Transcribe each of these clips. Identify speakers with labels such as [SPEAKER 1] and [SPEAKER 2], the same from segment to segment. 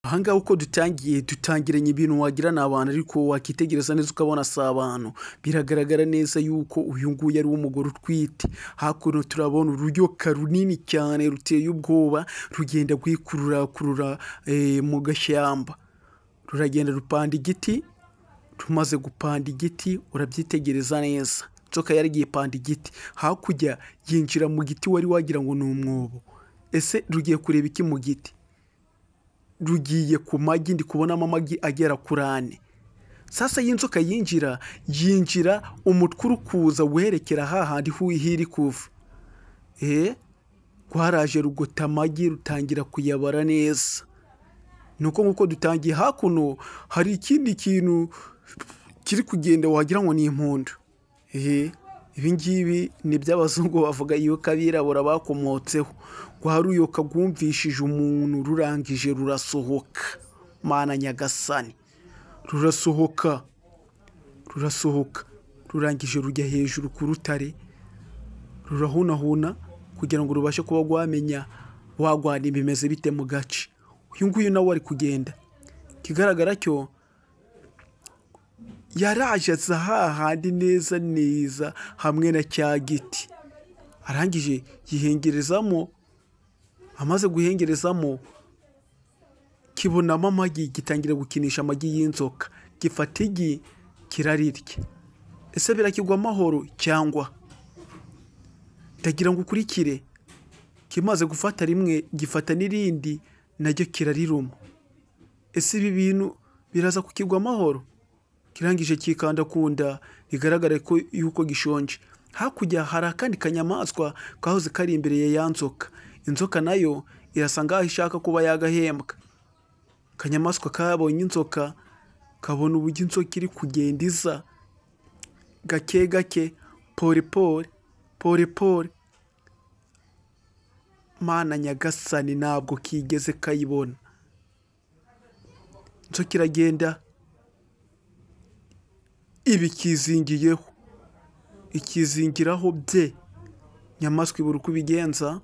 [SPEAKER 1] Ahangaha uko dutangiranye ibintu wagira ni abantu ariko wakitegereza neza ukabona si abantu. Biragaragara neza yuko uyu nguyu ari umugore utwite. Hakuno turabona uruyoka runini cyane ruteye ubwoba rugenda rwikurura mu gashyamba. Ruragenda rupanda igiti, rumaze gupanda igiti urabyitegereza neza. Inzoka yari igiye ipanda igiti, hakurya yinjira mu giti wari wagira ngo ni umwobo. Ese rugiye kureba iki mu giti? Rugiye ku magi, ndi kubonamo amagi agera kuri 4. Sasa y'inzoka yinjira umutwe urukuza werekera hahandi hiri kuva. Rwaraje rugota amagi rutangira kuyabara neza. Nuko nkuko dutangiye hakuno hari ikindi kintu kiri kugenda wagira ngo ni impundu. Ibi ngibi ni by'abazungu bavuga yuko abirabura bakomotseho. Rwaruyoka rwumvishije umuntu rurangije rurasohoka. Mana nyagasani, rurasohoka rurangije rujya hejuru ku rutare, rurahunahuna kugira ngo rubashe kuba rwamenya wagwana bimeze bite mu gace. Uyu nguyu nawe ari kugenda, kigaragara cyo yaraje aza hahandi neza hamwe na cya giti. Arangije yihengerezamo, amaze guhengerezamo kibonamo amagi, gitangira gukinisha amagi y'inzoka, gifata igi kirarirya. Ese birakigwa amahoro cyangwa? Ndagira ngo ukurikire. Kimaze gufata rimwe gifata n'irindi naryo kirariruma. Ese ibi bintu biraza kukigwa amahoro? Kirangije kikanda kunda, bigaragara ko yuko gishonje. Hakurya hari akandi kanyamaswa kahoze kari imbere ya nzoka. Inzoka nayo irasa ngaho ishaka kuba yagahembwa. Kanyamaswa kabonye inzoka, kabona uburyo inzoka iri kugenda iza gake gake, pole. Mana nyagasani, ntabwo kigeze kayibona. Inzoka iragenda ibikizingiyeho, ikizingiraho bye. Nyamaswa ibura uko ibigenza,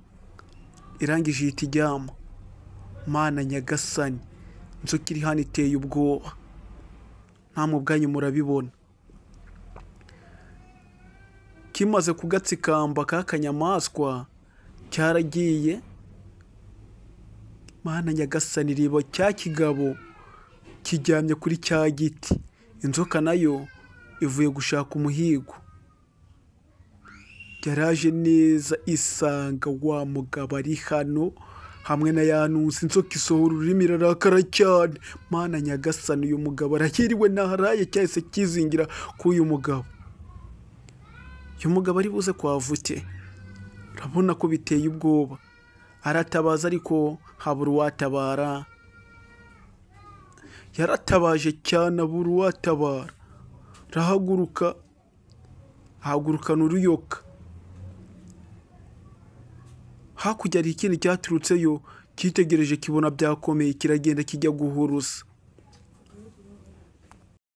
[SPEAKER 1] irangije ihita iryama. Mana nyagasani, inzoka iri hano iteye ubwoba. Namwe ubwanyu murabibona. Kimaze kugatsikamba ka kanyamaswa cyaragiye. Mana nyagasani, riba cya kigabo kijyamye kuri cya giti. Inzoka nayo ivuye gushaka umuhigo. Yaraje neza isanga wa mugabo ari hano hamwe na yanusi. Inzoka isohora ururimi irarakara cyane. Mana nyagasani, uyu mugabo arahiriwe naharaye cyahise kizingira k'uyu mugabo. Uyu mugabo ari buze kwavute. Urabona ko biteye ubwoba. Aratabaza ariko habura uwatabara. Yaratabaje cyane abura uwatabara. Ahagurukana uruyoka. Hakurya hari ikindi cyaturutseyo, cyitegereje kibona byakomeye, kiragenda kijya guhuruza.